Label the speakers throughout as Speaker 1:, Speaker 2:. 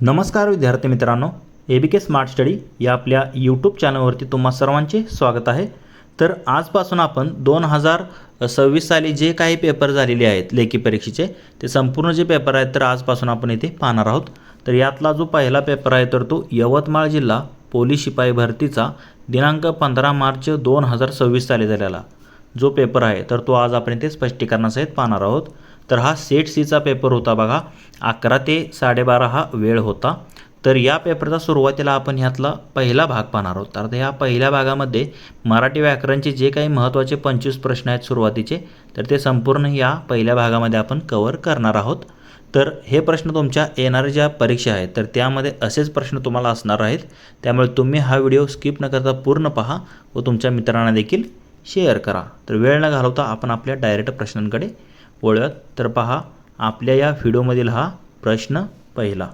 Speaker 1: नमस्कार विद्यार्थी मित्रांनो, ABK स्मार्ट स्टडी या आपल्या यूट्यूब चॅनलवरती तुम्हा सर्वांचे स्वागत आहे। तर आजपासून आपण 2026 साली जे काही पेपर झालेले आहेत लेखी परीक्षेचे ते संपूर्ण जे पेपर आहेत तर आजपासून आपण इथे पाहणार आहोत। तर यातला जो पहिला पेपर आहे तर तो यवतमाळ जिल्हा पोलीस शिपाई भरतीचा दिनांक 15 मार्च 2026 साली झालेला जो पेपर आहे तर तो आज आपण इथे स्पष्टीकरणासहित पाहणार आहोत। तर हा सेट सीचा पेपर होता बघा, 11 ते 12:30 हा वेळ होता। तर या पेपरचा सुरुवातीला आपण ह्यातला पहिला भाग पाहणार आहोत। तर या पहिल्या भागामध्ये मराठी व्याकरणचे जे काही महत्त्वाचे 25 प्रश्न आहेत सुरुवातीचे तर ते संपूर्ण या पहिल्या भागामध्ये आपण कव्हर करणार आहोत। तर हे प्रश्न तुमच्या येणाऱ्या ज्या परीक्षा आहेत तर त्यामध्ये असेच प्रश्न तुम्हाला असणार आहेत, त्यामुळे तुम्ही हा व्हिडिओ स्किप न करता पूर्ण पहा व तुमच्या मित्रांना देखील शेअर करा। तर वेळ न घालवता आपण आपल्या डायरेक्ट प्रश्नांकडे वळूयात। तर पहा आपल्या या व्हिडिओमधील हा प्रश्न पहिला।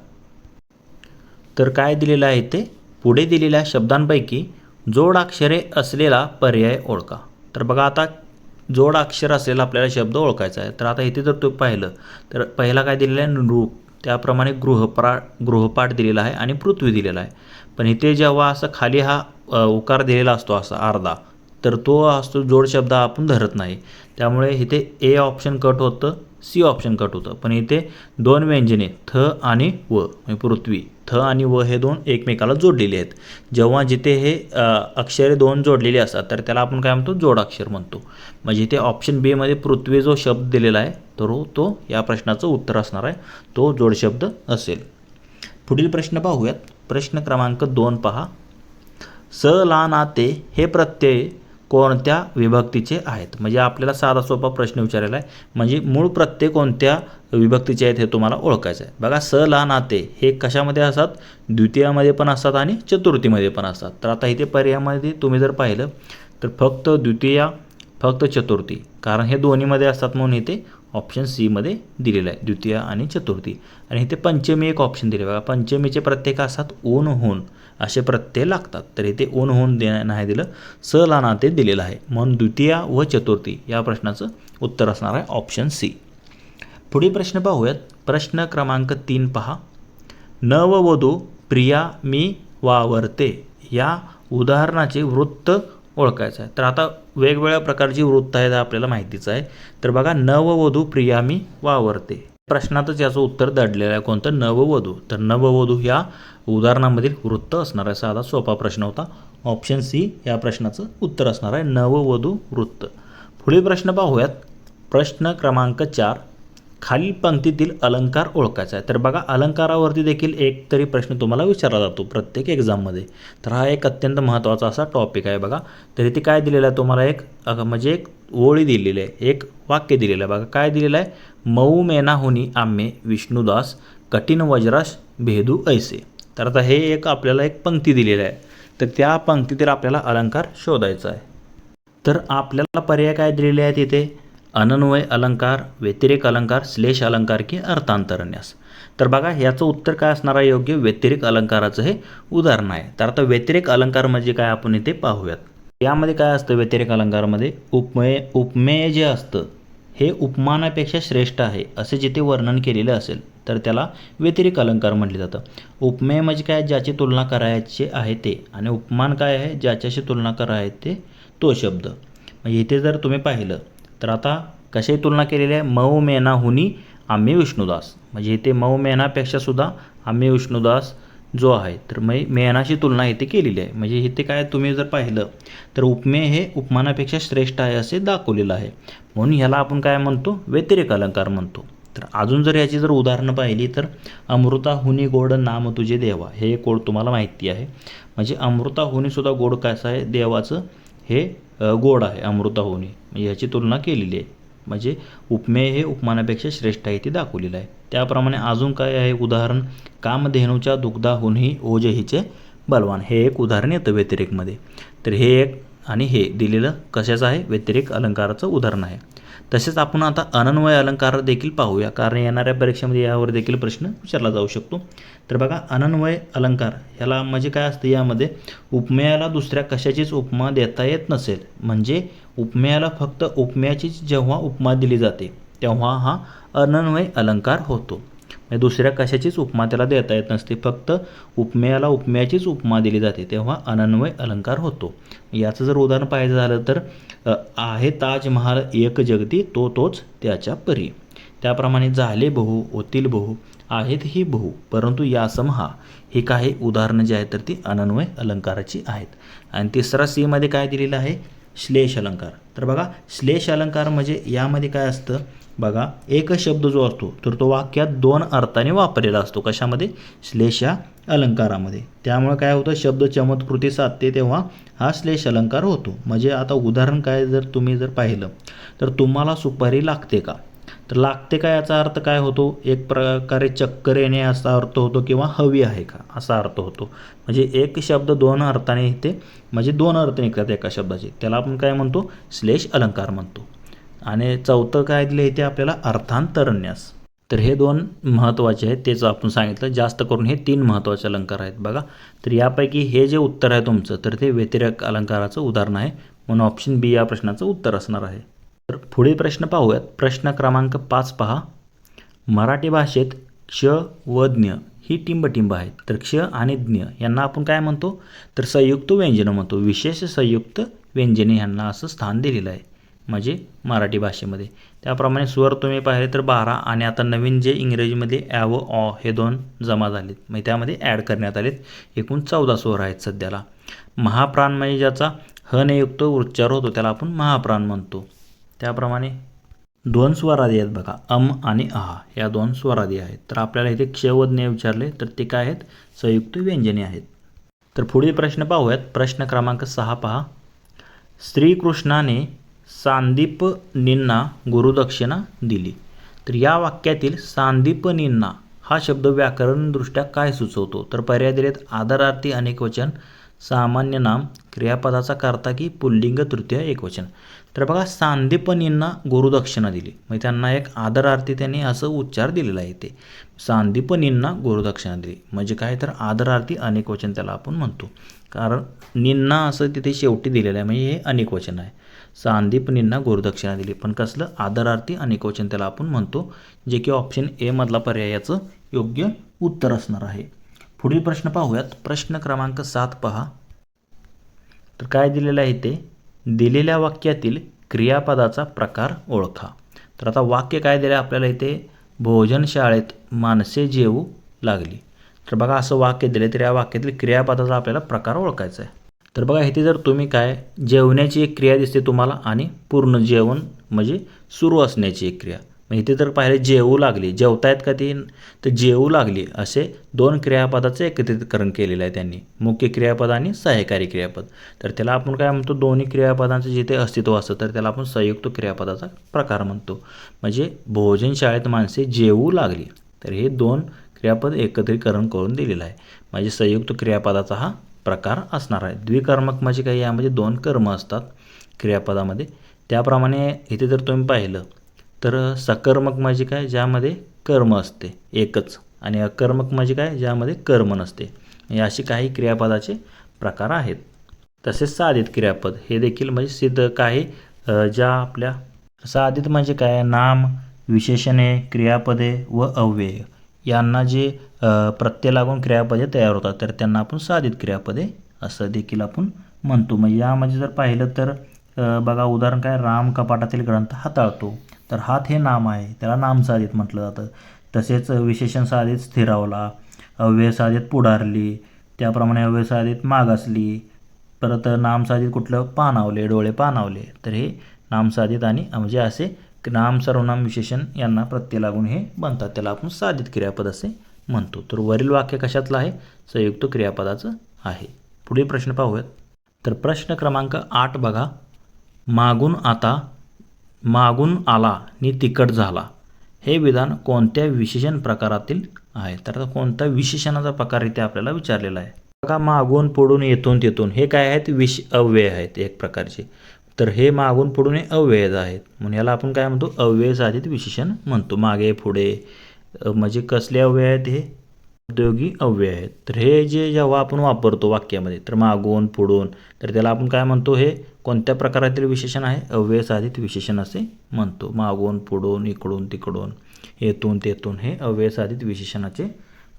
Speaker 1: तर काय दिलेलं आहे ते, पुढे दिलेल्या शब्दांपैकी जोडाक्षरे असलेला पर्याय ओळखा। तर बघा आता जोडाक्षर असलेला आपल्याला शब्द ओळखायचा आहे। तर आता इथे जर तुम्ही पाहिलं तर पहिला काय दिलेला आहे, नृप, त्याप्रमाणे गृहपाठ दिलेला आहे आणि पृथ्वी दिलेला आहे। पण इथे जेव्हा असं खाली हा उकार दिलेला असतो असा अर्धा, तर तो असतो जोड शब्द आपण धरत नाही, त्यामुळे इथे ए ऑप्शन कट होतं, सी ऑप्शन कट होतं। पण इथे दोन व्यंजने थ आणि व म्हणजे पृथ्वी, थ आणि व हे दोन एकमेकाला जोडलेले आहेत। जेव्हा जिथे हे अक्षरे दोन जोडलेली असतात तर त्याला आपण काय म्हणतो, जोडाक्षर म्हणतो। म्हणजे इथे ऑप्शन बी मध्ये पृथ्वी जो शब्द दिलेला आहे तर तो या प्रश्नाचं उत्तर असणार आहे, तो जोड शब्द असेल। पुढील प्रश्न पाहूयात। प्रश्न क्रमांक 2 पहा, स ला ना ते हे प्रत्यय कोणत्या विभक्तीचे आहेत। म्हणजे आपल्याला साधा सोपा प्रश्न विचारलेला आहे, म्हणजे मूळ प्रत्यय कोणत्या विभक्तीचे आहेत हे तुम्हाला ओळखायचं आहे। बघा स ला ना ते हे कशामध्ये असतात, द्वितीयामध्ये पण असतात आणि चतुर्थीमध्ये पण असतात। तर आता इथे पर्यायामध्ये तुम्ही जर पाहिलं तर फक्त द्वितीया, फक्त चतुर्थी, कारण हे दोन्हीमध्ये असतात म्हणून इथे ऑप्शन सी मध्ये दिलेलं आहे द्वितीया आणि चतुर्थी। आणि इथे पंचमी एक ऑप्शन दिले बघा, पंचमीचे प्रत्यय असतात ऊन होऊन असे प्रत्यय लागतात, तर इथे ऊन होऊन नाही दिलं, स ला ना ते दिलेलं आहे, म्हणून द्वितीया व चतुर्थी या प्रश्नाचं उत्तर असणार आहे ऑप्शन सी। पुढील प्रश्न पाहूयात। प्रश्न क्रमांक 3 पहा, नववधू प्रिया मी वावरते या उदाहरणाचे वृत्त ओळखायचं आहे। तर आता वेगवेगळ्या प्रकारची वृत्त आहेत आपल्याला माहितीच आहे। तर बघा नववधू प्रिया मी वावरते, प्रश्नातच याचं उत्तर दडलेलं आहे, कोणतं, नववधू। तर नववधू या उदाहरणामधील वृत्त असणार आहे, साधा सोपा प्रश्न होता, ऑप्शन सी या प्रश्नाचं उत्तर असणार आहे, नववधू वृत्त। पुढील प्रश्न पाहूयात। प्रश्न क्रमांक 4, खालील पंक्तीतील अलंकार ओळखायचा आहे। तर बघा अलंकारावरती देखील एक तरी प्रश्न तुम्हाला विचारला जातो प्रत्येक एक्झाममध्ये, तर हा एक अत्यंत महत्त्वाचा असा टॉपिक आहे बघा। तर इथे काय दिलेलं आहे तुम्हाला, एक म्हणजे एक ओळी दिलेली आहे, एक वाक्य दिलेलं आहे बघा, काय दिलेलं आहे, मऊ मेनाहुनी आम्हे विष्णुदास कठीण वज्रास भेदू ऐसे। तर आता हे एक आपल्याला एक पंक्ती दिलेली आहे, तर त्या पंक्तीतील आपल्याला अलंकार शोधायचा आहे। तर आपल्याला पर्याय काय दिलेले आहेत इथे, अनन्वय अलंकार, व्यतिरेक अलंकार, श्लेष अलंकार की अर्थांतरन्यास। तर बघा याचं उत्तर काय असणार आहे योग्य, व्यतिरेक अलंकाराचं हे उदाहरण आहे। तर आता व्यतिरेक अलंकार म्हणजे काय आपण इथे पाहूयात। यामध्ये काय असतं व्यतिरेक अलंकारामध्ये, उपमेय जे असतं हे उपमानापेक्षा श्रेष्ठ आहे असे जिथे वर्णन केलेलं असेल तर त्याला व्यतिरेक अलंकार म्हटले जातं। उपमेय म्हणजे काय, ज्याची तुलना करायची आहे ते, आणि उपमान काय आहे, ज्याच्याशी तुलना करायची ते तो शब्द। म्हणजे इथे जर तुम्ही पाहिलं तर आता कशाची तुलना केलेली आहे, मऊ मेनाहुनी आम्ही विष्णुदास, म्हणजे इथे मऊ मेनापेक्षा सुद्धा आम्ही विष्णुदास जो आहे तर मेनाची तुलना इथे केलेली आहे। म्हणजे इथे काय तुम्ही जर पाहिलं तर उपमेय हे उपमानापेक्षा श्रेष्ठ आहे असे दाखवलेलं आहे, म्हणून ह्याला आपण काय म्हणतो, व्यतिरेक अलंकार म्हणतो। तर अजून जर याची जर उदाहरणं पाहिली तर अमृताहुनी गोड नाम तुझे देवा, हे गोड तुम्हाला माहिती आहे, म्हणजे अमृताहुनी सुद्धा गोड कसं आहे, देवाचं हे गोड आहे अमृताहुनी, म्हणजे ह्याची तुलना केलेली आहे, म्हणजे उपमेय हे उपमानापेक्षा श्रेष्ठ आहे ते दाखवलेलं आहे। त्याप्रमाणे अजून काय आहे उदाहरण, कामधेनूच्या दुग्धाहुनी ओजहीचे बलवान, हे एक उदाहरण येतं व्यतिरेकमध्ये। तर हे एक आणि हे दिलेलं कशाचं आहे, व्यतिरेक अलंकाराचं उदाहरण आहे। तसेच आपण आता अनन्वय अलंकार देखील पाहूया, कारण येणाऱ्या परीक्षेमध्ये यावर देखील प्रश्न विचारला जाऊ शकतो। तर बघा अनन्वय अलंकार ह्याला म्हणजे काय असतं, यामध्ये उपमेयाला दुसऱ्या कशाचीच उपमा देता येत नसेल, म्हणजे उपमेयाला फक्त उपमेयाचीच जेव्हा उपमा दिली जाते तेव्हा हा अनन्वय अलंकार होतो। म्हणजे दुसऱ्या कशाचीच उपमा त्याला देता येत नसते, फक्त उपमेयाला उपमेयाचीच उपमा दिली जाते, तेव्हा अनन्वय अलंकार होतो. याचं जर उदाहरण पाहायचं झालं तर आहे ताजमहाल एक जगती तो तोच त्याच्या परी. त्याप्रमाणे झाले बहु होतील बहु आहेत ही बहु परंतु यासम हा, ही काही उदाहरणं जी आहेत तर ती अनन्वय अलंकाराची आहेत. आणि तिसरा सी मध्ये काय दिलेलं आहे, श्लेष अलंकार. तर बघा श्लेष अलंकार म्हणजे यामध्ये काय असतं बघा, एक शब्द जो असतो तर तो वाक्यात दोन अर्थाने वापरलेला असतो. कशामध्ये, श्लेष या अलंकारामध्ये. त्यामुळे काय होतं, शब्द चमत्कृती साधते तेव्हा हा श्लेष अलंकार होतो. म्हणजे आता उदाहरण काय जर तुम्ही जर पाहिलं तर तुम्हाला सुपारी लागते का, तर लागते का याचा अर्थ काय होतो, एक प्रकारे चक्कर येणे असा अर्थ होतो किंवा हवी आहे का असा अर्थ होतो. म्हणजे एक शब्द दोन अर्थाने येते, म्हणजे दोन अर्थ निघतात एका शब्दाचे, त्याला आपण काय म्हणतो, श्लेष अलंकार म्हणतो. आणि चौथं काय दिलं इथे आपल्याला, अर्थांतरन्यास. तर हे दोन महत्त्वाचे आहेत, तेच आपण सांगितलं. जास्त करून हे तीन महत्त्वाचे अलंकार आहेत बघा. तर यापैकी हे जे उत्तर आहे तुमचं तर ते व्यतिरेक अलंकाराचं उदाहरण आहे, म्हणून ऑप्शन बी या प्रश्नाचं उत्तर असणार आहे. तर पुढील प्रश्न पाहूयात. प्रश्न क्रमांक 5 पहा. मराठी भाषेत क्ष व ज्ञ ही टिंबटिंब आहेत. तर क्ष आणि ज्ञ यांना आपण काय म्हणतो, तर संयुक्त व्यंजनं म्हणतो. विशेष संयुक्त व्यंजने यांना असं स्थान दिलेलं आहे म्हणजे मराठी भाषेमध्ये. त्याप्रमाणे स्वर तुम्ही पाहिले तर 12 आणि आता नवीन जे इंग्रजीमध्ये ॲ व ऑ हे दोन जमा झालेत, म्हणजे त्यामध्ये ॲड करण्यात आलेत. एकूण 14 स्वर आहेत सध्याला. महाप्राण म्हणजे ज्याचा हनयुक्त उच्चार होतो त्याला आपण महाप्राण म्हणतो. त्याप्रमाणे दोन स्वरादी आहेत बघा, अम आणि आहा या दोन स्वरादी आहेत. तर आपल्याला इथे क्ष व ज्ञ विचारले तर ते काय आहेत, संयुक्त व्यंजने आहेत. तर पुढील प्रश्न पाहूयात. प्रश्न क्रमांक 6 पहा. श्रीकृष्णाने सांदीपनींना गुरुदक्षिणा दिली. तर या वाक्यातील सांदीपनींना हा शब्द व्याकरणदृष्ट्या काय सुचवतो, तर पर्याय दिलेत आदरार्थी अनेकवचन, सामान्य नाम, क्रियापदाचा कर्ता की पुल्लिंग तृतीय एकवचन. तर बघा सांदीपनींना गुरुदक्षिणा दिली, म्हणजे त्यांना एक आदरार्थी त्यांनी असं उच्चार दिलेला आहे. ते सांदीपनींना गुरुदक्षिणा दिली म्हणजे काय, तर आदरार्थी अनेकवचन त्याला आपण म्हणतो. कारण निन्ना असं तिथे शेवटी दिलेलं आहे म्हणजे हे अनेकवचन आहे. सांदीपनींना गुरुदक्षिणा दिली, पण कसलं, आदरार्थी अनेकवचन त्याला आपण म्हणतो, जे की ऑप्शन ए मधला पर्याय याचं योग्य उत्तर असणार आहे. पुढील प्रश्न पाहूयात. प्रश्न क्रमांक 7 पहा. तर काय दिलेलं आहे ते, दिलेल्या वाक्यातील क्रियापदाचा प्रकार ओळखा. तर आता वाक्य काय दिलं आपल्याला इथे, भोजनशाळेत माणसे जेवू लागली. तर बघा असं वाक्य दिले, तर या वाक्यातील क्रियापदाचा आपल्याला प्रकार ओळखायचा आहे. तर बघा इथे जर तुम्ही काय, जेवण्याची एक क्रिया दिसते तुम्हाला आणि पूर्ण जेवण म्हणजे सुरू असण्याची एक क्रिया. मग इथे तर पाहिलं जेवू लागली, जेवतायत का ती, तर जेवू लागली असे दोन क्रियापदाचं एकत्रितकरण केलेलं आहे त्यांनी, मुख्य क्रियापद आणि सहाय्यकारी क्रियापद. तर त्याला आपण काय म्हणतो, दोन्ही क्रियापदांचं जिथे अस्तित्व असतं तर त्याला आपण संयुक्त क्रियापदाचा प्रकार म्हणतो. म्हणजे भोजनशाळेत माणसे जेवू लागली, तर हे दोन क्रियापद एकत्रीकरण करून दिलेलं आहे, म्हणजे संयुक्त क्रियापदाचा हा प्रकार असणार आहे. द्विकर्मक म्हणजे काही, यामध्ये दोन कर्म असतात क्रियापदामध्ये. त्याप्रमाणे इथे जर तुम्ही पाहिलं तर सकर्मक म्हणजे काय, ज्यामध्ये कर्म असते एकच, आणि अकर्मक म्हणजे काय, ज्यामध्ये कर्म नसते. हे अशी काही क्रियापदाचे प्रकार आहेत. तसेच साधित क्रियापद हे देखील म्हणजे सिद्ध काही ज्या आपल्या साधित म्हणजे काय, नाम, विशेषणे, क्रियापदे व अव्यय यांना जे प्रत्यय लागून क्रियापदे तयार होतात तर त्यांना आपण साधित क्रियापदे असं देखील आपण म्हणतो. म्हणजे यामध्ये जर पाहिलं तर बघा उदाहरण काय, राम कपाटातील ग्रंथ हाताळतो, तर हात हे नाम आहे, त्याला नाम साधित म्हटलं जातं. तसेच विशेषण साधित स्थिरावला, अव्यय साधित पुढारली, त्याप्रमाणे अव्यय साधित मागासली, परत नाम साधित कुठलं, पाणावले, डोळे पाणावले. तर हे नाम साधित आणि म्हणजे असे नाम, सर्वनाम, विशेषण यांना प्रत्यय लागून हे बनतात, त्याला आपण साधित क्रियापद असे म्हणतो. तर वरील वाक्य कशातलं आहे, संयुक्त क्रियापदाचं आहे. पुढील प्रश्न पाहूयात. तर प्रश्न क्रमांक 8 बघा. मागून आला नि तिखट झाला हे विधान कोणत्या विशेषण प्रकारातील आहे. तर आता कोणत्या विशेषणाचा प्रकार इथे आपल्याला विचारलेला आहे. बघा मागून, पुढून, येथून, तेथून हे काय आहेत, अव्यय आहेत एक प्रकारचे. तर हे मागून पुढून हे अव्यय आहेत, म्हणून याला आपण काय म्हणतो, अव्यय साधित विशेषण म्हणतो. मागे पुढे म्हणजे कसले अव्यय आहेत, हे उद्योगी अव्यय आहेत. तर हे जे जेव्हा आपण वापरतो वाक्यामध्ये तर मागून, पुढून, तर त्याला आपण काय म्हणतो, हे कोणत्या प्रकारातील विशेषण आहे, अव्यय साधित विशेषण असे म्हणतो. मागून, पुढून, इकडून, तिकडून येथून तेथून हे अव्यय साधित विशेषणाचे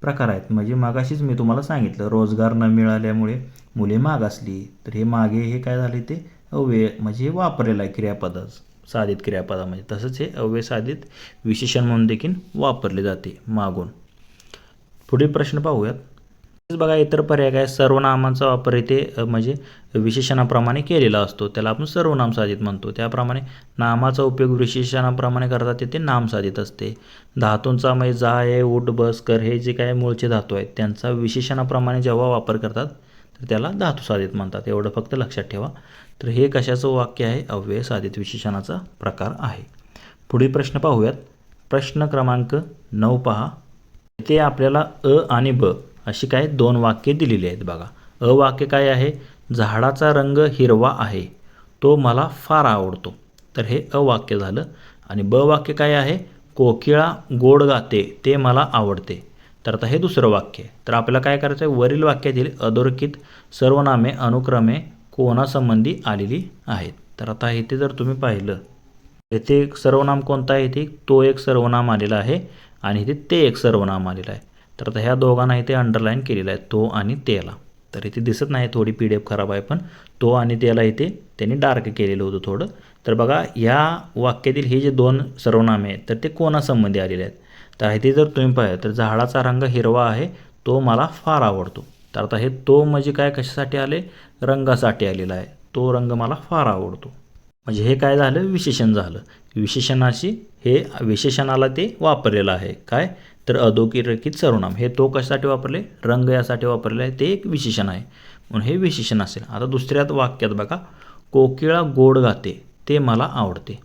Speaker 1: प्रकार आहेत. म्हणजे मागाशीच मी तुम्हाला सांगितलं, रोजगार न मिळाल्यामुळे मुले मागासली, तर हे मागे हे काय झाले ते अव्यय म्हणजे हे वापरलेलं आहे क्रियापदाच साधित क्रियापदामध्ये. तसंच हे अव्यय साधित विशेषण म्हणून देखील वापरले जाते मागून. पुढील प्रश्न पाहूयात. बघा इतर पर्याय काय, सर्वनामांचा वापर इथे म्हणजे विशेषणाप्रमाणे केलेला असतो, त्याला आपण सर्वनाम साधित म्हणतो. त्याप्रमाणे नामाचा उपयोग विशेषणाप्रमाणे करतात ते नाम साधित असते. धातूंचा म्हणजे जा, ये, उठ, बस, कर हे जे काय मूळचे धातू आहेत त्यांचा विशेषणाप्रमाणे जेव्हा वापर करतात तर त्याला धातू साधित म्हणतात. एवढं फक्त लक्षात ठेवा. तर हे कशाचं वाक्य आहे, अव्यय साधित विशेषणाचा प्रकार आहे. पुढील प्रश्न पाहूयात. प्रश्न क्रमांक 9 पहा. इथे आपल्याला अ आणि ब अशी काय दोन वाक्ये दिलेली आहेत. बघा, अ वाक्य काय आहे, झाडाचा रंग हिरवा आहे, तो मला फार आवडतो. तर हे अ वाक्य झालं. आणि ब वाक्य काय आहे, कोकिळा गोड गाते, ते मला आवडते. तर आता हे दुसरं वाक्य आहे. तर आपल्याला काय करायचं आहे, वरील वाक्यातील अधोरेखित सर्वनामे अनुक्रमे कोणासंबंधी आलेली आहेत. तर आता इथे जर तुम्ही पाहिलं, येथे एक सर्वनाम कोणता आहे, इथे तो एक सर्वनाम आलेला आहे आणि इथे ते एक सर्वनाम आलेलं आहे. तर आता ह्या दोघांना इथे अंडरलाईन केलेलं आहे, तो आणि तेला. तर इथे दिसत नाही, थोडी PDF खराब आहे, पण तो आणि तेला इथे त्यांनी डार्क केलेलं होतं थोडं. तर बघा, या वाक्यातील हे जे दोन सर्वनामे आहेत तर ते कोणासंबंधी आलेले आहेत. तर इथे जर तुम्ही पाहिलं तर झाडाचा रंग हिरवा आहे, तो मला फार आवडतो. तर आता हे तो म्हणजे काय, कशासाठी आले, रंगासाठी आलेला आहे. तो रंग मला फार आवडतो. म्हणजे हे काय झालं, विशेषण झालं. विशेषणाशी हे विशेषणाला ते वापरलेलं आहे. काय, तर अधोरेखित सर्वनाम हे तो कशासाठी वापरले, रंग यासाठी वापरले आहे, ते एक विशेषण आहे म्हणून हे विशेषण असेल. आता दुसऱ्यात वाक्यात बघा, कोकिळा गोड गाते, ते मला आवडते.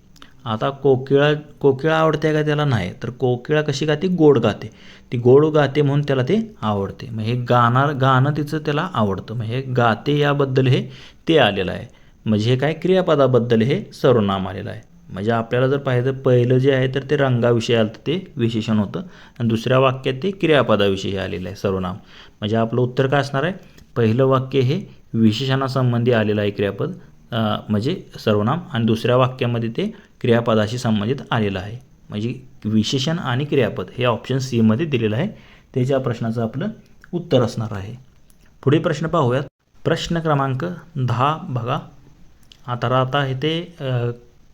Speaker 1: आता कोकिळा आवडते का त्याला, नाही. तर कोकिळा कशी गाते, गोड गाते. ती गोड गाते म्हणून त्याला ते आवडते. मग हे गाणं तिचं त्याला आवडतं. मग हे गाते याबद्दल हे ते आलेलं आहे. म्हणजे हे काय, क्रियापदाबद्दल हे सर्वनाम आलेलं आहे. म्हणजे आपल्याला जर पाहिलं तर पहिलं जे आहे तर ते रंगाविषयी आलं ते विशेषण होतं आणि दुसऱ्या वाक्यात ते क्रियापदाविषयी आलेलं आहे सर्वनाम. म्हणजे आपलं उत्तर काय असणार आहे, पहिलं वाक्य हे विशेषणासंबंधी आलेलं आहे क्रियापद म्हणजे सर्वनाम, आणि दुसऱ्या वाक्यामध्ये ते क्रियापदाशी संबंधित आलेलं आहे. म्हणजे विशेषण आणि क्रियापद हे ऑप्शन सी मध्ये दिलेलं आहे. त्याच्या प्रश्नाचं आपलं उत्तर असणार आहे. पुढील प्रश्न पाहूयात. प्रश्न क्रमांक 10 बघा. आता इथे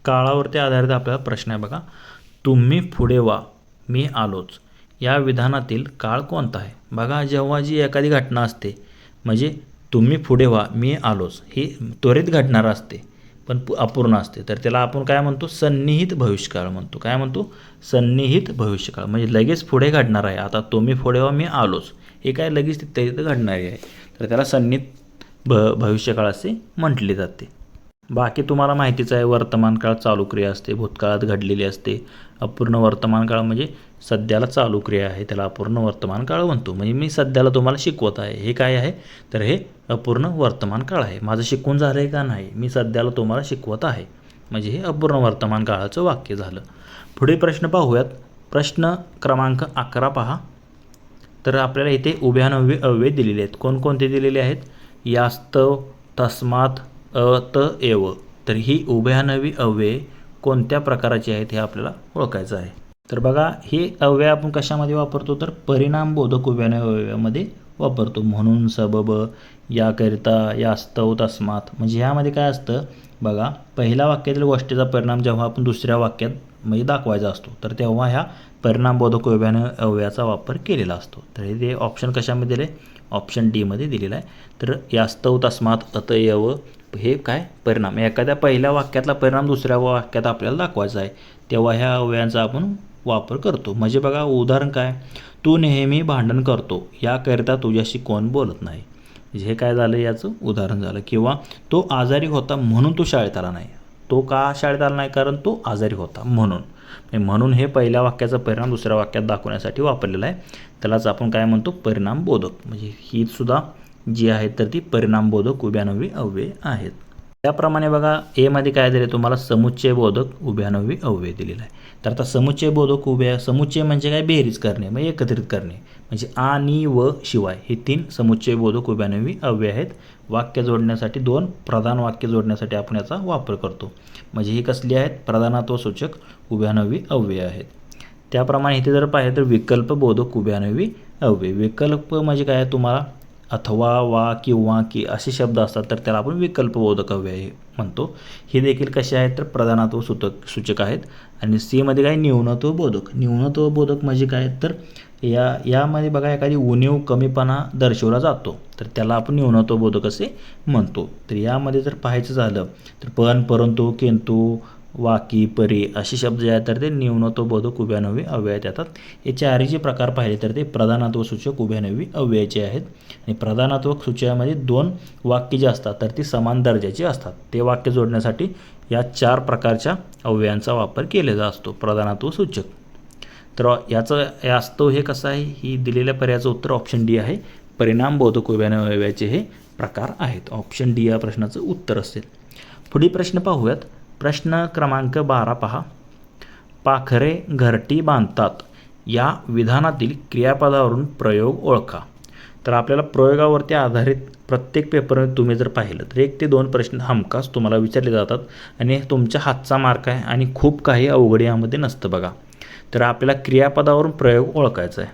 Speaker 1: काळावरती आधारित आपल्याला प्रश्न आहे. बघा, तुम्ही पुढे व्हा, मी आलोच, या विधानातील काळ कोणता आहे. बघा, जेव्हा जी एखादी घटना असते म्हणजे तुम्ही पुढे व्हा, मी आलोच, ही त्वरित घडणार असते पण अपूर्ण असते, तर त्याला आपण काय म्हणतो, सन्निहित भविष्यकाळ म्हणतो. काय म्हणतो, सन्निहित भविष्यकाळ. म्हणजे लगेच पुढे घडणार आहे. आता तुम्ही पुढे व्हा, मी आलोच, हे काय लगेच तिथं घडणारी आहे, तर त्याला सन्निहित भविष्यकाळ असे म्हटले जाते. बाकी तुम्हाला माहितीच आहे, वर्तमान काळ चालू क्रिया असते, भूतकाळात घडलेली असते. अपूर्ण वर्तमान काळ म्हणजे सध्याला चालू क्रिया आहे, त्याला अपूर्ण वर्तमान काळ म्हणतो. म्हणजे मी सध्याला तुम्हाला शिकवत आहे, हे काय आहे, तर हे अपूर्ण वर्तमान काळ आहे. माझं शिकवून झालं आहे का नाही, मी सध्याला तुम्हाला शिकवत आहे, म्हणजे हे अपूर्ण वर्तमान काळाचं वाक्य झालं. पुढे प्रश्न पाहूयात. प्रश्न क्रमांक 11 पहा. तर आपल्याला इथे उभयान्वयी अव्यय दिलेले आहेत. कोणकोणते दिलेले आहेत, यास्तव, तस्मात, त एव. तर ही उभयान्वयी अव्यय कोणत्या प्रकारची आहेत हे आपल्याला ओळखायचं आहे. तर बघा, हे अव्यय आपण कशामध्ये वापरतो, तर परिणामबोधक उभयान्वयी अव्ययामध्ये वापरतो. म्हणून, सबब, याकरिता, यास्तव, तस्मात. म्हणजे ह्यामध्ये काय असतं बघा, पहिल्या वाक्यातील गोष्टीचा परिणाम जेव्हा आपण दुसऱ्या वाक्यात म्हणजे दाखवायचा असतो तर तेव्हा ह्या परिणामबोधक उभयान्वयी अव्ययाचा वापर केलेला असतो. तर हे ऑप्शन कशामध्ये दिले, ऑप्शन डी मध्ये दिलेला आहे. तर यास्तव, तस्मात, अतएव हे काय, परिणाम. एखाद्या पहिल्या वाक्यातला परिणाम दुसऱ्या वाक्यात आपल्याला दाखवायचा आहे तेव्हा ह्या अव्ययांचा आपण वापर करतो. म्हणजे बघा, उदाहरण काय, तू नेहमी भांडण करतो, याकरिता तुझ्याशी कोण बोलत नाही. म्हणजे हे काय झालं, याचं उदाहरण झालं. किंवा तो आजारी होता म्हणून तो शाळेत आला नाही. तो का शाळेत आला नाही, कारण तो आजारी होता म्हणून हे पहिल्या वाक्याचा परिणाम दुसऱ्या वाक्यात दाखवण्यासाठी वापरलेला आहे. त्यालाच आपण काय म्हणतो, परिणामबोधक. म्हणजे ही सुद्धा जी आहेत तर ती परिणामबोधक उभयान्वयी अव्यय आहेत. त्याप्रमाणे बघा, ए मध्ये काय दिले तुम्हाला, समुच्चयबोधक उभयान्वयी अव्यय दिलेला आहे. तर आता समुच्चयबोधक समुच्चय म्हणजे काय, बेरीज करणे, म्हणजे एकत्रित करणे. म्हणजे आणि व शिवाय हे 3 समुच्चयबोधक उभयान्वयी अव्यय आहेत. वाक्य जोडण्यासाठी, 2 प्रधान वाक्य जोडण्यासाठी आपण याचा वापर करतो. म्हणजे ही कसली आहेत, प्रधानत्व सूचक उभयान्वयी अव्यय आहेत. त्याप्रमाणे इथे जर पाहिलं तर विकल्प बोधक उभयान्वयी अव्यय. विकल्प म्हणजे काय, तुम्हाला अथवा वा किंवा की असे शब्द असतात तर त्याला आपण विकल्प बोधक अव्यय म्हणतो. हे देखील कसे आहेत तर प्रधानत्व सूचक आहेत. आणि सी मध्ये काय, न्यूनत्व बोधक. न्यूनत्व बोधक म्हणजे काय तर यामध्ये बघा एखादी उणीव कमीपणा दर्शवला जातो तर त्याला आपण न्यूनत्व बोधक असे म्हणतो. तर यामध्ये जर पाहायचं झालं तर पण, परंतु, किंतु, वाकी, परी असे शब्द जे आहेत तर ते न्यूनत्व बोधक उभयान्वयी अव्ययात येतात. हे चारही प्रकार पाहिले तर ते प्रधानत्व सूचक उभयान्वयी अव्ययाचे आहेत. आणि प्रधानात्मक सूचकामध्ये 2 वाक्य जे असतात तर ती समान दर्जाची असतात. ते वाक्य जोडण्यासाठी या 4 प्रकारच्या अव्ययांचा वापर केलेला असतो प्रधानत्व सूचक. तर याचं वास्तव हे कसं आहे, ही दिलेल्या पर्यायाचं उत्तर ऑप्शन डी आहे. परिणाम बोधक उभयान्वयी अव्ययाचे हे प्रकार आहेत. ऑप्शन डी या प्रश्नाचं उत्तर असेल. पुढील प्रश्न पाहूयात. प्रश्न क्रमांक 12 पहा. पाखरे घरटी बांधतात या विधानातील क्रियापदावरून प्रयोग ओळखा. तर आपल्याला प्रयोगावरती आधारित प्रत्येक पेपरमध्ये तुम्ही जर पाहिलं तर 1 ते 2 प्रश्न हमखास तुम्हाला विचारले जातात आणि तुमच्या हातचा मार्क आहे आणि खूप काही अवघड यामध्ये नसतं बघा. तर आपल्याला क्रियापदावरून प्रयोग ओळखायचा आहे.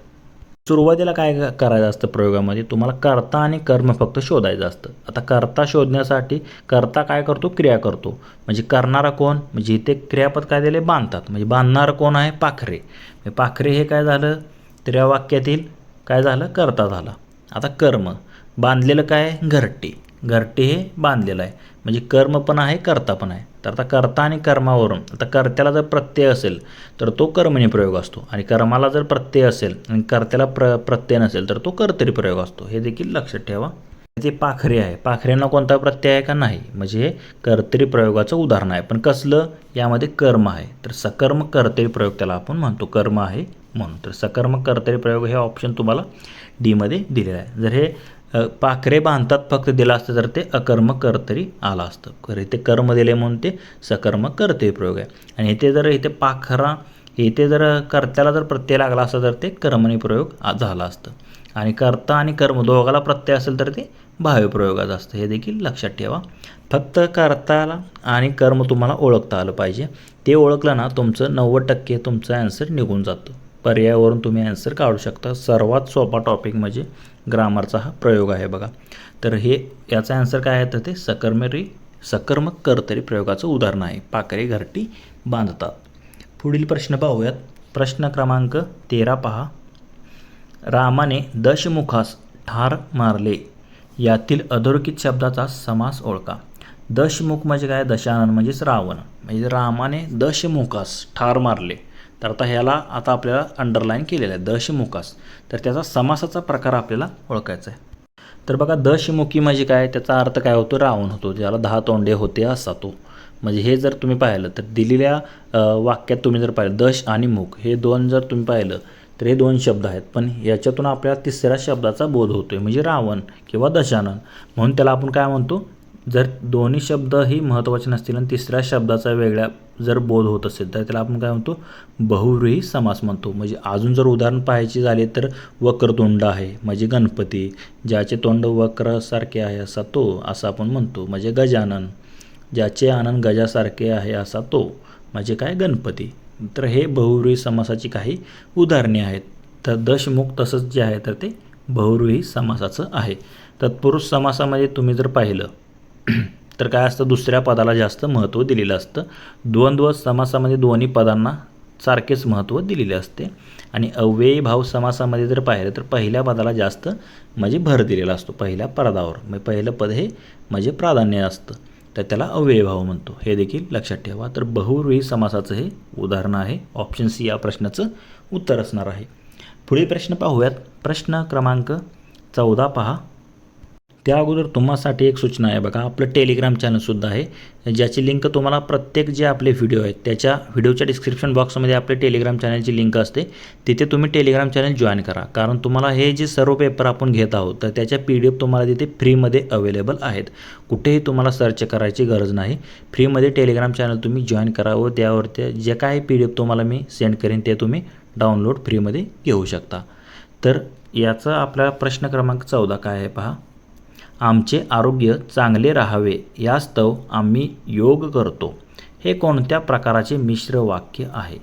Speaker 1: सुरुवातीला काय करायचं असतं प्रयोगामध्ये, तुम्हाला कर्ता आणि कर्म फक्त शोधायचं असतं. आता कर्ता शोधण्यासाठी कर्ता काय करतो, क्रिया करतो. म्हणजे करणारा कोण, म्हणजे इथे क्रियापद काय दिले, बांधतात. म्हणजे बांधणारं कोण आहे, पाखरे. पाखरे हे काय झालं तर या वाक्यातील काय झालं, कर्ता झाला. आता कर्म, बांधलेलं काय, घरटी. घरटी हे बांधलेलं आहे म्हणजे कर्म पण आहे कर्ता पण आहे. तर आता कर्ता आणि कर्मावरून, आता कर्त्याला जर प्रत्यय असेल तर तो कर्मणी प्रयोग असतो आणि कर्माला जर प्रत्यय असेल आणि कर्त्याला प्रत्यय नसेल तर तो कर्तरी प्रयोग असतो. हे देखील लक्षात ठेवा. ते पाखरे आहे, पाखऱ्यांना कोणता प्रत्यय आहे का नाही, म्हणजे हे कर्तरी प्रयोगाचं उदाहरण आहे. पण कसलं, यामध्ये कर्म आहे तर सकर्म कर्तरी प्रयोग त्याला आपण म्हणतो, कर्म आहे म्हणून. तर सकर्म कर्तरी प्रयोग हे ऑप्शन तुम्हाला डी मध्ये दिलेलं आहे. जर हे पाखरे बांधतात फक्त दिलं असतं तर ते अकर्म कर्तरी आलं असतं. खरं इथे कर्म दिले म्हणून ते सकर्म कर्तरी प्रयोग आहे. आणि इथे जर इथे पाखरा, इथे जर कर्त्याला जर प्रत्यय लागला असता तर ते कर्मणी प्रयोग झाला असतं. आणि कर्ता आणि कर्म दोघाला प्रत्यय असेल तर ते भाव्य प्रयोगाचं असतं. हे देखील लक्षात ठेवा. फक्त कर्ताला आणि कर्म तुम्हाला ओळखता आलं पाहिजे. ते ओळखलं ना तुमचं 90% तुमचं ॲन्सर निघून जातं. पर्यायावरून तुम्ही ॲन्सर काढू शकता. सर्वात सोपा टॉपिक म्हणजे ग्रामरचा हा प्रयोग आहे बघा. तर हे याचा ॲन्सर काय आहे तर ते सकर्म कर्तरी प्रयोगाचं उदाहरण आहे. पाखरे घरटी बांधतात. पुढील प्रश्न पाहूयात. प्रश्न क्रमांक 13 पहा. रामाने दशमुखास ठार मारले यातील अधोरेखित शब्दाचा समास ओळखा. दशमुख म्हणजे काय, दशानन म्हणजेच रावण. म्हणजे रामाने दशमुखास ठार मारले. तर आता ह्याला आता आपल्याला अंडरलाईन केलेलं आहे दशमुखास. तर त्याचा समासाचा प्रकार आपल्याला ओळखायचा आहे. तर बघा दशमुखी म्हणजे काय, त्याचा अर्थ काय होतो, रावण होतो, ज्याला 10 तोंडे होते असा तो. म्हणजे हे जर तुम्ही पाहिलं तर दिलेल्या वाक्यात तुम्ही जर पाहिलं दश आणि मुख हे 2 जर तुम्ही पाहिलं तर हे 2 शब्द आहेत. पण याच्यातून आपल्याला तिसऱ्या शब्दाचा बोध होतोय म्हणजे रावण किंवा दशानन. म्हणून त्याला आपण काय म्हणतो, जर दोन्ही शब्द ही महत्त्वाचे नसतील आणि तिसऱ्या शब्दाचा वेगळ्या जर बोध होत असेल तर त्याला आपण काय म्हणतो, बहुव्रीही समास म्हणतो. म्हणजे अजून जर उदाहरण पाहायचे झाले तर वक्रतुंड आहे म्हणजे गणपती, ज्याचे तोंड वक्रसारखे आहे असा तो, असं आपण म्हणतो म्हणजे गजानन, ज्याचे आनन गजासारखे आहे असा तो म्हणजे काय, गणपती. तर हे बहुव्रीही समासाची काही उदाहरणे आहेत. तर दशमुख तसंच जे आहे तर ते बहुव्रीही समासाचं आहे. तत्पुरुष समासामध्ये तुम्ही जर पाहिलं तर काय असतं, दुसऱ्या पदाला जास्त महत्त्व दिलेलं असतं. द्वंद्व समासामध्ये दोन्ही पदांना सारखेच महत्त्व दिलेले असते. आणि अव्ययी भाव समासामध्ये जर पाहिलं तर पहिल्या पदाला जास्त म्हणजे भर दिलेला असतो, पहिल्या पदावर. म्हणजे पहिलं पद हे म्हणजे प्राधान्य असतं तर त्याला अव्ययी भाव म्हणतो. हे देखील लक्षात ठेवा. तर बहुव्रीही समासाचं हे उदाहरण आहे. ऑप्शन सी या प्रश्नाचं उत्तर असणार आहे. पुढील प्रश्न पाहूयात. प्रश्न क्रमांक 14 पहा. त्या अगोदर तुम्हासाठी एक सूचना आहे बघा, आपलं टेलिग्राम चॅनलसुद्धा आहे ज्याची लिंक तुम्हाला प्रत्येक जे आपले व्हिडिओ आहेत त्याच्या व्हिडिओच्या डिस्क्रिप्शन बॉक्समध्ये आपले टेलिग्राम चॅनलची लिंक असते. तिथे तुम्ही टेलिग्राम चॅनल जॉईन करा. कारण तुम्हाला हे जे सर्व पेपर आपण घेत आहोत तर त्याच्या PDF तुम्हाला तिथे फ्रीमध्ये अवेलेबल आहेत. कुठेही तुम्हाला सर्च करायची गरज नाही. फ्रीमध्ये टेलिग्राम चॅनल तुम्ही जॉईन करा व त्यावरती जे काही PDF तुम्हाला मी सेंड करेन ते तुम्ही डाउनलोड फ्रीमध्ये घेऊ शकता. तर याचा आपला प्रश्न क्रमांक 14 काय आहे पहा. आमचे आरोग्य चांगले राहावे यास्तव आम्ही योग करतो. हे कोणत्या प्रकारचे मिश्र वाक्य आहे.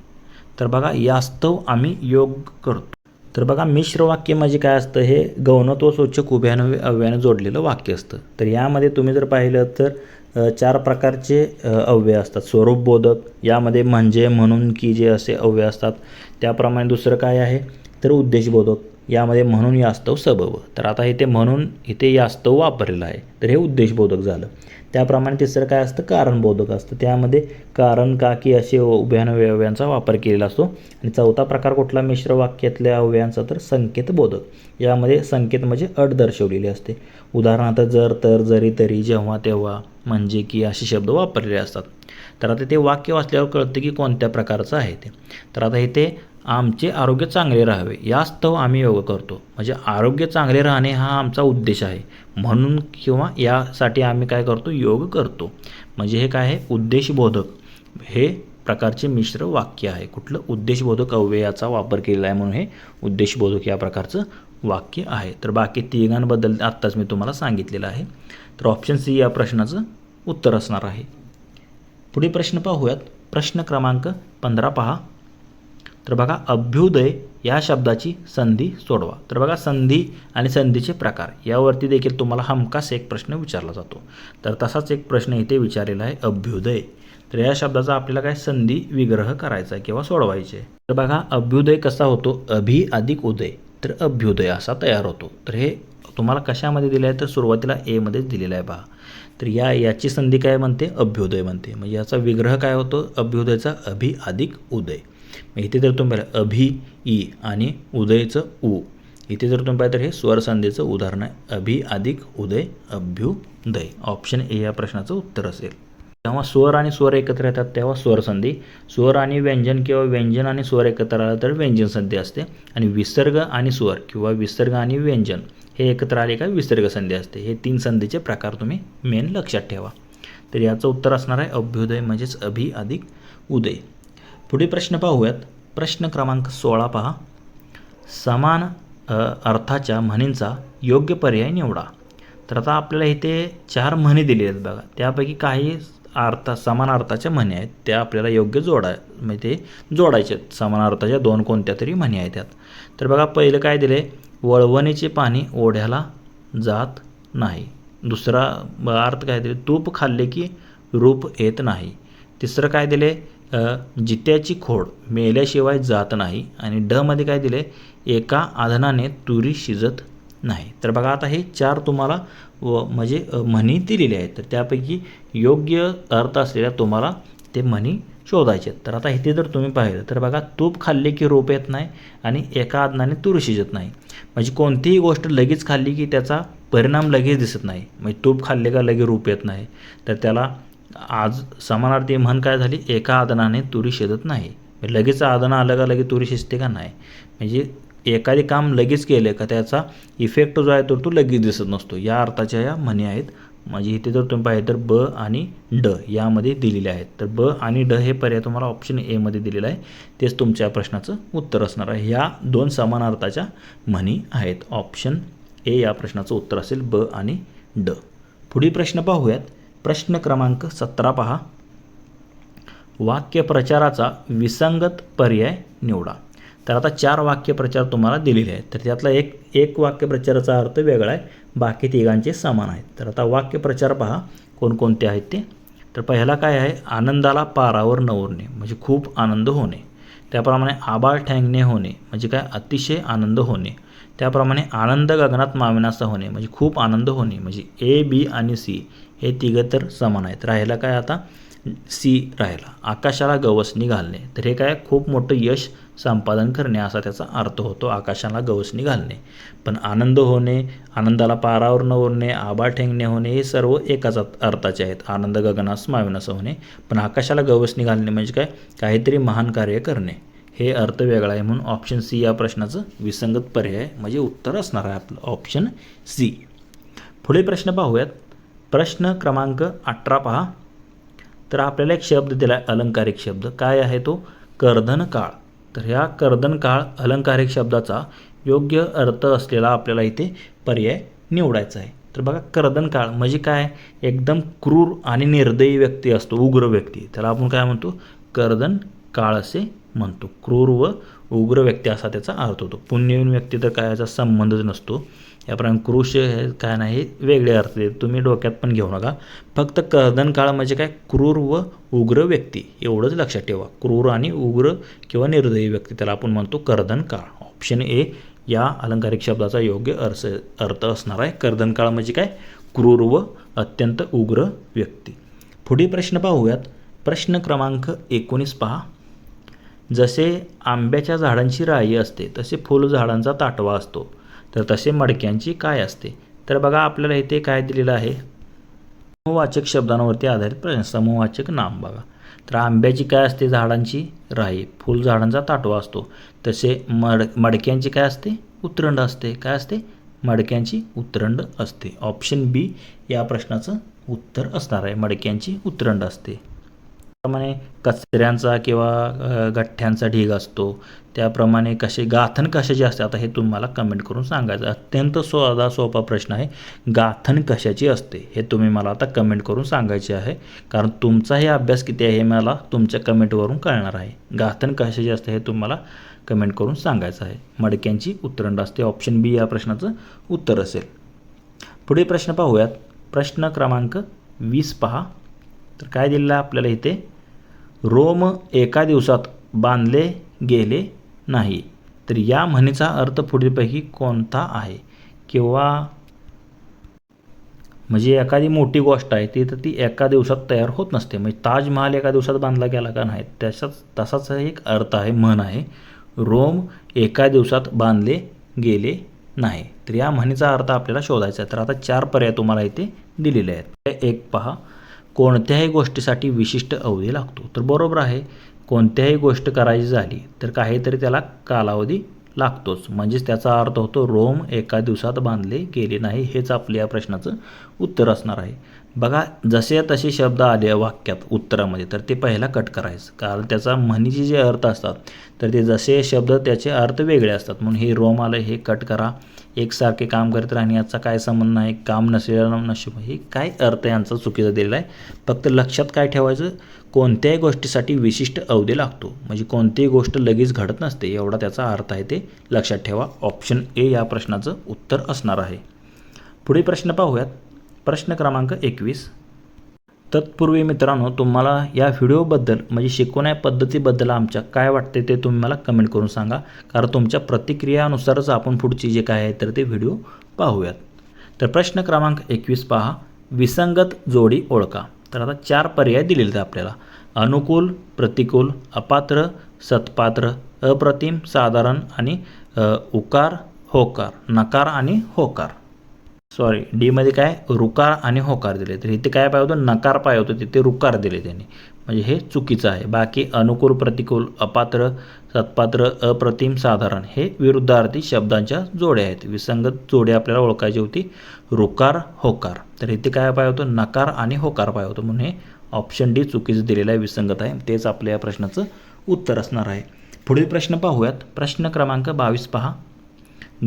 Speaker 1: तर बघा यास्तव आम्ही योग करतो. तर बघा मिश्र वाक्य म्हणजे काय असतं, हे गौणत्व सूचक उभ्यानं अव्ययानं जोडलेलं वाक्य असतं. तर यामध्ये तुम्ही जर पाहिलं तर 4 प्रकारचे अव्यय असतात. स्वरूपबोधक, यामध्ये म्हणजे, म्हणून, की जे असे अव्यय असतात. त्याप्रमाणे दुसरं काय आहे तर उद्देशबोधक, यामध्ये म्हणून, यास्तव, सबब. तर आता इथे म्हणून इथे यास्तव वापरलेलं आहे, तर हे उद्देशबोधक झालं. त्याप्रमाणे तिसरं काय असतं कारणबोधक असतं, त्यामध्ये कारण, का, की असे उभ्यानं अव्ययांचा वापर केलेला असतो. आणि चौथा प्रकार कुठला मिश्र वाक्यातल्या अव्ययांचा तर संकेतबोधक, यामध्ये संकेत म्हणजे अट दर्शवलेली असते. उदाहरणार्थ जर, तर, जरी, तरी, जेव्हा, तेव्हा, म्हणजे, की असे शब्द वापरलेले असतात. तर आता ते वाक्य वाचल्यावर कळतं की कोणत्या प्रकारचं आहे ते. तर आता इथे आमचे आरोग्य चांगले राहावे यास्तव आम्ही योग करतो, म्हणजे आरोग्य चांगले राहणे हा आमचा उद्देश आहे, म्हणून किंवा यासाठी आम्ही काय करतो योग करतो. म्हणजे हे काय आहे उद्देशबोधक हे प्रकारचे मिश्र वाक्य आहे. कुठलं उद्देशबोधक अव्ययाचा वापर केलेला आहे म्हणून हे उद्देशबोधक या प्रकारचं वाक्य आहे. तर बाकी तिघांबद्दल आत्ताच मी तुम्हाला सांगितलेलं आहे. तर ऑप्शन सी या प्रश्नाचं उत्तर असणार आहे. पुढे प्रश्न पाहूयात. प्रश्न क्रमांक 15 पहा. तर बघा अभ्युदय या शब्दाची संधी सोडवा. तर बघा संधी आणि संधीचे प्रकार यावरती देखील तुम्हाला हमखास एक प्रश्न विचारला जातो. तर तसाच एक प्रश्न इथे विचारलेला आहे अभ्युदय. तर या शब्दाचा आपल्याला काय संधी विग्रह करायचा आहे किंवा सोडवायचे. तर बघा अभ्युदय कसा होतो अभि अधिक उदय, तर अभ्युदय असा तयार होतो. तर हे तुम्हाला कशामध्ये दिलं आहे तर सुरुवातीला ए मध्येच दिलेलं आहे पहा. तर याची संधी काय म्हणते अभ्युदय म्हणते, म्हणजे याचा विग्रह काय होतो अभ्युदयचा अभि अधिक उदय. इथे जर तुम्ही पाहिलं अभि ई आणि उदयचं उ, इथे जर तुम्ही पाहिलं तर हे स्वरसंधीचं उदाहरण आहे अभि अधिक उदय अभ्युदय. ऑप्शन ए या प्रश्नाचं उत्तर असेल. जेव्हा स्वर आणि स्वर एकत्र येतात तेव्हा स्वरसंधी, स्वर आणि व्यंजन किंवा व्यंजन आणि स्वर एकत्र आलं तर व्यंजन संधी असते, आणि विसर्ग आणि स्वर किंवा विसर्ग आणि व्यंजन हे एकत्र आले का विसर्ग संधी असते. हे 3 संधीचे प्रकार तुम्ही मेन लक्षात ठेवा. तर याचं उत्तर असणार आहे अभ्युदय म्हणजेच अभि अधिक उदय. पुढे प्रश्न पाहूयात. प्रश्न क्रमांक 16 पहा. समान अर्थाच्या म्हणींचा योग्य पर्याय निवडा. तर आता आपल्याला इथे 4 म्हणी दिलेल्या आहेत बघा, त्यापैकी काही समान अर्थाच्या म्हणी आहेत, त्या आपल्याला योग्य म्हणजे जोडायचे आहेत. समान अर्थाच्या 2 कोणत्या तरी म्हणी आहेत त्यात. तर बघा पहिलं काय दिले वळवणीचे पाणी ओढ्याला जात नाही. दुसरा अर्थ काय दिले तूप खाल्ले की रूप येत नाही. तिसरं काय दिले जित्याची खोड मेल्याशिवाय जात नाही. आणि ड मध्ये काय दिले एका आधनाने तुरी शिजत नाही. तर बघा आता हे 4 तुम्हाला म्हणजे म्हणी दिलेले आहेत, तर त्यापैकी योग्य अर्थ असलेल्या तुम्हाला ते म्हणी शोधायचे. तर आता इथे जर तुम्ही पाहिलं तर बघा तूप खाल्ले की रूप येत नाही आणि एका आधनाने तुरी शिजत नाही. म्हणजे कोणतीही गोष्ट लगेच खाल्ली की त्याचा परिणाम लगेच दिसत नाही. म्हणजे तूप खाल्ले का लगेच रूप येत नाही, तर त्याला आज समानार्थी म्हण काय झाली एका आदनाने तुरी शिजत नाही. लगेच आदन आलं का लगेच तुरी शिजते का नाही. म्हणजे एखादे काम लगेच केलं का त्याचा इफेक्ट जो आहे तो लगेच दिसत नसतो. या अर्थाच्या या म्हणी आहेत. म्हणजे इथे जर तुम्ही पाहिजे तर ब आणि ड यामध्ये दिलेले आहेत. तर ब आणि ड हे पर्याय तुम्हाला ऑप्शन ए मध्ये दिलेलं आहे, तेच तुमच्या प्रश्नाचं उत्तर असणार आहे. ह्या 2 समान अर्थाच्या म्हणी आहेत. ऑप्शन ए या प्रश्नाचं उत्तर असेल ब आणि ड. पुढील प्रश्न पाहूयात. प्रश्न क्रमांक 17 पहा. वाक्यप्रचाराचा विसंगत पर्याय निवडा. तर आता 4 वाक्यप्रचार तुम्हाला दिलेले आहेत, तर त्यातला एक वाक्यप्रचाराचा अर्थ वेगळा आहे, बाकी तिघांचे समान आहेत. तर आता वाक्यप्रचार पहा कोणकोणते आहेत ते. तर पहिला काय आहे आनंदाला पारावर न उरणे म्हणजे खूप आनंद होणे. त्याप्रमाणे आबाळ ठेंगणे होणे म्हणजे काय अतिशय आनंद होणे. त्याप्रमाणे आनंद गगनात मावेनासा होणे म्हणजे खूप आनंद होणे. म्हणजे ए बी आणि सी हे तिघं तर समान आहेत. राहिला काय आता सी राहिला आकाशाला गवसणी घालणे. तर हे काय खूप मोठं यश संपादन करणे असा त्याचा अर्थ होतो आकाशाला गवसणी घालणे. पण आनंद होणे आनंदाला पारावर न उरणे आबाळ ठेंगणे होणे हे सर्व एकाच अर्थाचे आहेत. आनंद गगनास मावेनासा होणे, पण आकाशाला गवसणी घालणे म्हणजे काय काहीतरी महान कार्य करणे, हे अर्थ वेगळा आहे. म्हणून ऑप्शन सी या प्रश्नाचं विसंगत पर्याय म्हणजे उत्तर असणार आहे आपलं ऑप्शन सी. पुढे प्रश्न पाहूयात. प्रश्न क्रमांक 18 पहा. तर आपल्याला एक शब्द दिला आहे अलंकारिक शब्द. काय आहे तो कर्दन काळ. तर ह्या कर्दन काळ अलंकारिक शब्दाचा योग्य अर्थ असलेला आपल्याला इथे पर्याय निवडायचा आहे. तर बघा कर्दन काळ म्हणजे काय एकदम क्रूर आणि निर्दयी व्यक्ती असतो, उग्र व्यक्ती, त्याला आपण काय म्हणतो कर्दन काळ असे म्हणतो. क्रूर व उग्र व्यक्ती असा त्याचा अर्थ होतो. पुण्यहीन व्यक्ती तर काय याचा संबंधच नसतो. याप्रमाणे क्रूश हे काय नाही वेगळे अर्थ आहेत, तुम्ही डोक्यात पण घेऊ नका. फक्त कर्दनकाळ म्हणजे काय, क्रूर व उग्र व्यक्ती एवढंच लक्षात ठेवा. क्रूर आणि उग्र किंवा निर्दयी व्यक्ती त्याला आपण म्हणतो कर्दनकाळ. ऑप्शन ए या अलंकारिक शब्दाचा योग्य अर्थ असणार आहे. कर्दनकाळ म्हणजे काय, क्रूर व अत्यंत उग्र व्यक्ती. पुढील प्रश्न पाहूयात. प्रश्न क्रमांक 19 पहा. जसे आंब्याच्या झाडांची राई असते तसे फुलझाडांचा ताटवा असतो, तर तसे मडक्यांची काय असते? तर बघा आपल्याला इथे काय दिलेलं आहे, समूहवाचक शब्दांवरती आधारित प्रश्न. समूहवाचक नाम बघा. तर आंब्याची काय असते, झाडांची राई. फुलझाडांचा ताटवा असतो. तसे मडक्यांची काय असते, उतरंड असते. काय असते, मडक्यांची उतरंड असते. ऑप्शन बी या प्रश्नाचं उत्तर असणार आहे. मडक्यांची उतरंड असते. त्याप्रमाणे कचऱ्यांचा किंवा गठ्ठ्यांचा ढीग असतो. त्याप्रमाणे गाथण कशाची असते, आता हे तुम्हाला कमेंट करून सांगायचं. अत्यंत सोपा प्रश्न आहे. गाथण कशाची असते हे तुम्ही मला आता कमेंट करून सांगायचे आहे, कारण तुमचा हे अभ्यास किती आहे हे मला तुमच्या कमेंटवरून कळणार आहे. गाथण कशाची असते हे तुम्हाला कमेंट करून सांगायचं आहे. मडक्यांची उतरंड असते. ऑप्शन बी या प्रश्नाचं उत्तर असेल. पुढील प्रश्न पाहूयात. प्रश्न क्रमांक 20 पहा. तर काय दिलेलं आहे आपल्याला इथे, रोम एका दिवसात बांधले गेले नाही, तर या म्हणीचा अर्थ पुढीलपैकी कोणता आहे? किंवा म्हणजे एखादी मोठी गोष्ट आहे ती तर ती एका दिवसात तयार होत नसते. म्हणजे ताजमहाल एका दिवसात बांधला गेला का नाही, तसाच एक अर्थ आहे, म्हण आहे, रोम एका दिवसात बांधले गेले नाही. तर या म्हणीचा अर्थ आपल्याला शोधायचा आहे. तर आता 4 पर्याय तुम्हाला इथे दिलेले आहेत. एक पहा, कोणत्याही गोष्टीसाठी विशिष्ट अवधी लागतो. तर बरोबर आहे, कोणत्याही गोष्ट करायची झाली तर काहीतरी त्याला कालावधी लागतोच. म्हणजेच त्याचा अर्थ होतो रोम एका दिवसात बांधले गेले नाही. हेच आपल्या या प्रश्नाचं उत्तर असणार आहे. बघा, जसे तसे शब्द आले वाक्यात उत्तरामध्ये तर ते पहिला कट करायचं, कारण त्याचा म्हणीचे जे अर्थ असतात तर ते जसे शब्द त्याचे अर्थ वेगळे असतात. म्हणून हे रोम आलं हे कट करा. एकसारखे काम करत राहणे याचा काय संबंध नाही. काम नसलेला नशीब, हे काय अर्थ यांचा चुकीचा दिलेला आहे. फक्त लक्षात काय ठेवायचं, कोणत्याही गोष्टीसाठी विशिष्ट अवधी लागतो. म्हणजे कोणतीही गोष्ट लगेच घडत नसते एवढा त्याचा अर्थ आहे, ते लक्षात ठेवा. ऑप्शन ए या प्रश्नाचं उत्तर असणार आहे. पुढील प्रश्न पाहूयात. प्रश्न क्रमांक 21. तत्पूर्वी मित्रांनो, तुम्हाला या व्हिडिओबद्दल म्हणजे शिकवण्या पद्धतीबद्दल आमच्या काय वाटते ते तुम्ही मला कमेंट करून सांगा, कारण तुमच्या प्रतिक्रियानुसारच आपण पुढची जे काय आहे तर ते व्हिडिओ पाहूयात. तर प्रश्न क्रमांक 21 पहा. विसंगत जोडी ओळखा. तर आता 4 पर्याय दिलेले आहेत आपल्याला. अनुकूल, प्रतिकूल, अपात्र, सत्पात्र, अप्रतिम, साधारण आणि उकार, होकार, नकार आणि होकार. डीमध्ये काय रुकार आणि होकार दिले, तर इथे काय पाहिजे होतं, नकार पाहिजे होतं, तिथे रुकार दिले त्यांनी. म्हणजे हे चुकीचं आहे. बाकी अनुकूल, प्रतिकूल, अपात्र, सत्पात्र, अप्रतिम, साधारण हे विरुद्धार्थी शब्दांच्या जोड्या आहेत. विसंगत जोडी आपल्याला ओळखायची होती रुकार, होकार. तर इथे काय पाहिजे होतं, नकार आणि होकार पाहिजे होतं. म्हणून हे ऑप्शन डी चुकीचं दिलेलं आहे, विसंगत आहे. तेच आपल्या या प्रश्नाचं उत्तर असणार आहे. पुढील प्रश्न पाहूयात. प्रश्न क्रमांक 22 पहा.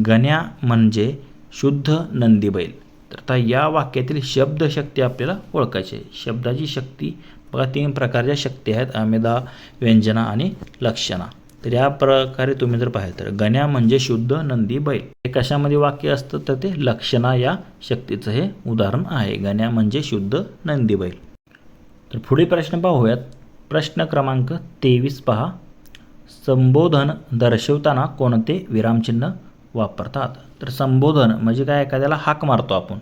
Speaker 1: गण्या म्हणजे शुद्ध नंदी बैल. तर आता या वाक्यातील शब्दशक्ती आपल्याला ओळखायची आहे. शब्दाची शक्ती बघा 3 प्रकारच्या शक्ती आहेत, अमेदा, व्यंजना आणि लक्षणा. तर या प्रकारे तुम्ही जर पाहिलं तर गण्या म्हणजे शुद्ध नंदी बैल हे कशामध्ये वाक्य असतं, तर ते लक्षणा या शक्तीचं हे उदाहरण आहे. गण्या म्हणजे शुद्ध नंदी बैल. तर पुढील प्रश्न पाहूयात. प्रश्न क्रमांक 23 पहा. संबोधन दर्शवताना कोणते विरामचिन्ह वापरतात? तर संबोधन म्हणजे काय, एखाद्याला हाक मारतो आपण,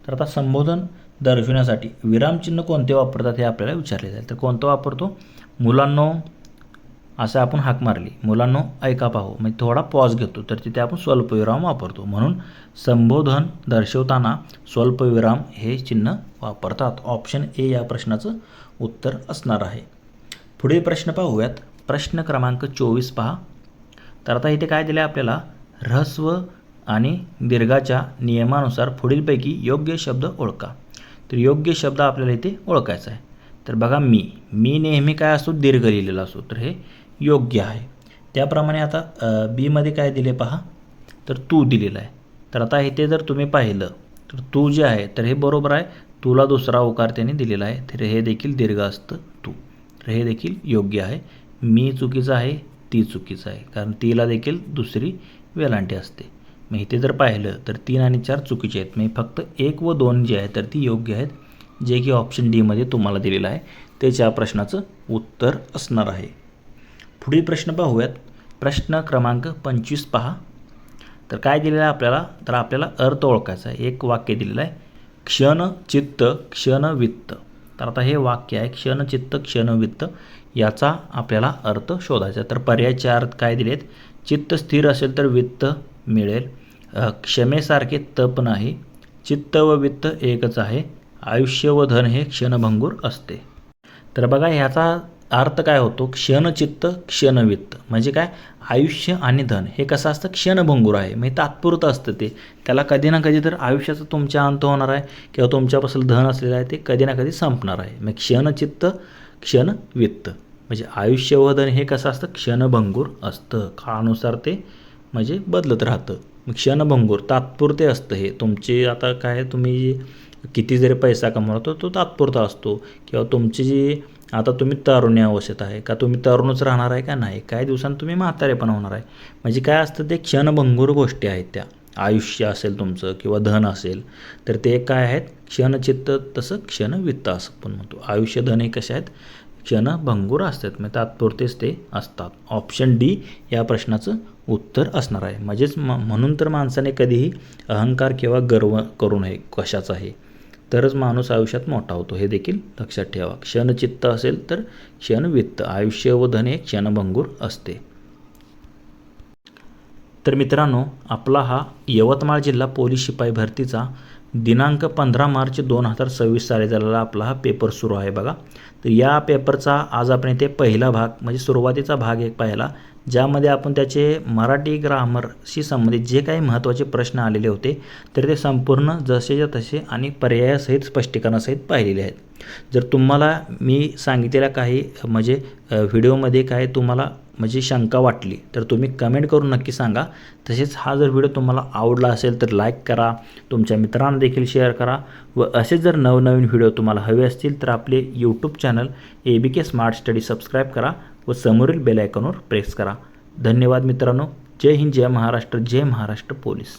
Speaker 1: तर आता संबोधन दर्शवण्यासाठी विरामचिन्ह कोणते वापरतात हे आपल्याला विचारले जाईल. तर कोणतं वापरतो, मुलांनो असं आपण हाक मारली, मुलांनो ऐका पाहू, म्हणजे थोडा पॉज घेतो, तर तिथे आपण स्वल्पविराम वापरतो. म्हणून संबोधन दर्शवताना स्वल्पविराम हे चिन्ह वापरतात. ऑप्शन ए या प्रश्नाचं उत्तर असणार आहे. पुढील प्रश्न पाहूयात. प्रश्न क्रमांक 24 पहा. तर आता इथे काय दिलं आहे आपल्याला, ऱ्हस्व आणि दीर्घाच्या नियमानुसार पुढीलपैकी योग्य शब्द ओळखा. तर योग्य शब्द आपल्याला इथे ओळखायचा आहे. तर बघा, मी नेहमी काय असतो, दीर्घ लिहिलेला असतो, तर हे योग्य आहे. त्याप्रमाणे आता बीमध्ये काय दिले पहा, तर तू दिलेला आहे. तर आता इथे जर तुम्ही पाहिलं तर तू जे आहे तर हे बरोबर आहे. तुला दुसरा उकार त्याने दिलेला आहे, तर हे देखील दीर्घ असतं तू, तर हे देखील योग्य आहे. मी चुकीचं आहे, ती चुकीचं आहे, कारण तीला देखील दुसरी वेलांटी असते. मग इथे जर पाहिलं तर 3 आणि 4 चुकीचे आहेत. म्हणजे फक्त 1 व 2 जे आहे तर ती योग्य आहेत, जे की ऑप्शन डीमध्ये तुम्हाला दिलेलं आहे. तेच या प्रश्नाचं उत्तर असणार आहे. पुढील प्रश्न पाहूयात. प्रश्न क्रमांक 25 पहा. तर काय दिलेलं आहे आपल्याला, तर आपल्याला अर्थ ओळखायचा आहे. एक वाक्य दिलेलं आहे, क्षण चित्त क्षण वित्त. तर आता हे वाक्य आहे, क्षण चित्त क्षण वित्त, याचा आपल्याला अर्थ शोधायचा. तर पर्याय 4 काय दिलेत, चित्त स्थिर असेल तर वित्त मिळेल, क्षमेसारखे तप नाही, चित्त व वित्त एकच आहे, आयुष्य व धन हे क्षणभंगूर असते. तर बघा ह्याचा अर्थ काय होतो, क्षणचित्त क्षणवित्त म्हणजे काय, आयुष्य आणि धन हे कसं असतं, क्षणभंगूर आहे, म्हणजे तात्पुरतं असतं ते. त्याला कधी ना कधी तर आयुष्याचा तुमच्या अंत होणार आहे किंवा तुमच्यापासून धन असलेलं आहे ते कधी ना कधी संपणार आहे. मग क्षणचित्त क्षणवित्त म्हणजे आयुष्य व धन हे कसं असतं, क्षणभंगूर असतं. काळानुसार ते म्हणजे बदलत राहतं. मग क्षणभंगूर तात्पुरते असतं हे. तुमचे आता काय, तुम्ही किती जरी पैसा कमवतो तो तात्पुरता असतो, किंवा तुमची जी आता तुम्ही तारुण्यावस्थेत आहे का, तुम्ही तरुणच राहणार आहे का नाही, काही दिवसांनी तुम्ही म्हातारेपण होणार आहे. म्हणजे काय असतं, ते क्षणभंगूर गोष्टी आहेत त्या. आयुष्य असेल तुमचं किंवा धन असेल तर ते काय आहेत, क्षणचित्त तसं क्षणवित्त असं पण म्हणतो. आयुष्य धन हे कसे आहेत, क्षणभंगूर असतात, म्हणजे तात्पुरतेच ते असतात. ऑप्शन डी या प्रश्नाचं उत्तर असणार आहे. म्हणजेच म्हणून तर माणसाने कधीही अहंकार किंवा गर्व करू नये कशाचाही, तरच माणूस आयुष्यात मोठा होतो, हे देखील लक्षात ठेवा. क्षणचित्त असेल तर क्षणवित्त, आयुष्य व धन हे क्षणभंगूर असते. तर मित्रांनो, आपला हा यवतमाळ जिल्हा पोलीस शिपाई भरतीचा दिनांक 15 मार्च 2026 साली झालेला आपला हा पेपर सुरू आहे बघा. तर या पेपरचा आज आपण इथे पहिला भाग म्हणजे सुरुवातीचा भाग एक पाहिला, ज्यामध्ये आपण त्याचे मराठी ग्रामरशी संबंधित जे काही महत्त्वाचे प्रश्न आलेले होते तर ते संपूर्ण जसेच्या तसे आणि पर्यायासहित स्पष्टीकरणासहित पाहिलेले आहेत. जर तुम्हाला मी सांगितलेल्या काही म्हणजे व्हिडिओमध्ये काय तुम्हाला म्हणजे शंका वाटली तर तुम्ही कमेंट करून नक्की सांगा. तसेच हा जर व्हिडिओ तुम्हाला आवडला असेल तर लाईक करा, तुमच्या मित्रांना देखील शेअर करा, व असेच जर नवनवीन व्हिडिओ तुम्हाला हवे असतील तर आपले YouTube channel ABK smart study subscribe करा व समोरील बेल आयकॉनवर प्रेस करा. धन्यवाद मित्रांनो. जय हिंद, जय महाराष्ट्र, जय महाराष्ट्र पोलीस.